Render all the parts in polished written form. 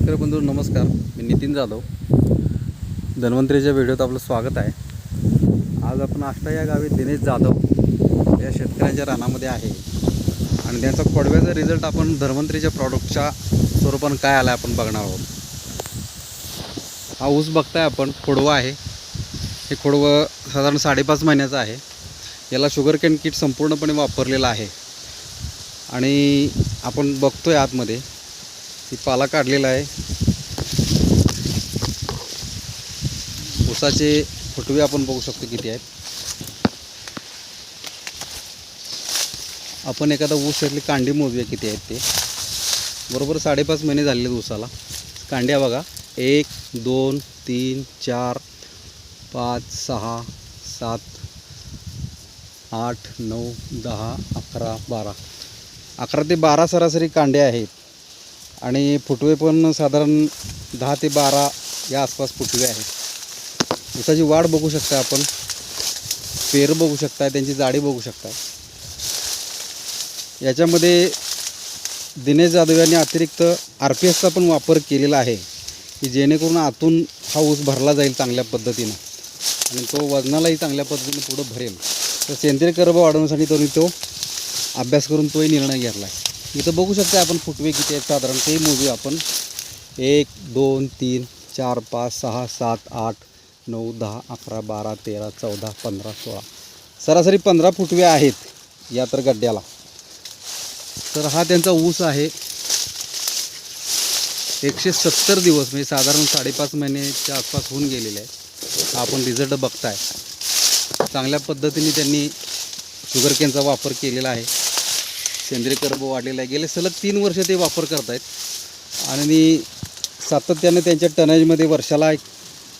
शेतकरी बंधू नमस्कार. मी नितीन जाधव. धन्वंतरीच्या व्हिडिओत आपलं स्वागत आहे. आज आपण आष्टा या गावी दिनेश जाधव या शेतकऱ्यांच्या रानामध्ये आहे आणि त्यांचा खोडव्याचा रिझल्ट आपण धन्वंतरीच्या प्रॉडक्टच्या स्वरूपाने काय आला आपण बघणार आहोत. हा ऊस बघताय आपण, खोडवा आहे. हे खोडवं साधारण 5.5 महिन्याचं आहे. याला शुगर कॅन किट संपूर्णपणे वापरलेलं आहे आणि आपण बघतोय आतमध्ये ही पाला काढलेला आहे. ऊसाचे फुटवे आपण बघू शकतो किती आहेत. आपण एखादा ऊस यातली कांडी मोजूया किती आहेत ते. बरोबर 5.5 महिने झालेले ऊसाला. कांड्या बघा, 1 2 3 4 5 6 7 8 9 10 11 12 11 ते 12 सरासरी कांड्या आहेत आणि फुटवे पण साधारण 10 ते 12 या आसपास फुटवे आहेत. ऊसाची वाढ बघू शकता आपण, पेर बघू शकता, त्यांची जाडी बघू शकता. याच्यामध्ये दिनेश जाधव यांनी अतिरिक्त RPSचा पण वापर केलेला आहे की जेणेकरून आतून हा ऊस भरला जाईल चांगल्या पद्धतीनं आणि तो वजनालाही चांगल्या पद्धतीने पुढं भरेल. तर सेंद्रिय कर्ब वाढवण्यासाठी तो अभ्यास करून तोही निर्णय घेतला आहे. इथं बघू शकता आपण फुटवे किती आहेत साधारण ते मोजूया आपण. 1 2 3 4 5 6 7 8 9 10 11 12 13 14 15 16 सरासरी 15 फुटवे आहेत या तर गड्ड्याला. तर हा त्यांचा ऊस आहे. 170 दिवस म्हणजे साधारण 5.5 महिन्याच्या आसपास होऊन गेलेले आहे. आपण रिझल्ट बघताय. चांगल्या पद्धतीने त्यांनी शुगर कॅनचा वापर केलेला आहे. सेंद्रिय कर्ब वाढलेला आहे. गेले सलग 3 वर्ष ते वापर करत आहेत आणि सातत्याने त्यांच्या टनेजमध्ये वर्षाला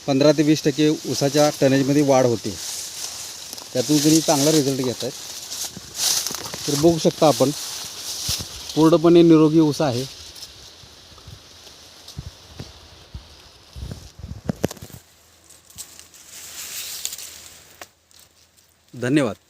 15 ते 20% ऊसाच्या टनेजमध्ये वाढ होते. त्यातून त्यांनी चांगला रिझल्ट घेत आहेत. तर बघू शकता आपण, पूर्णपणे निरोगी ऊस आहे. धन्यवाद.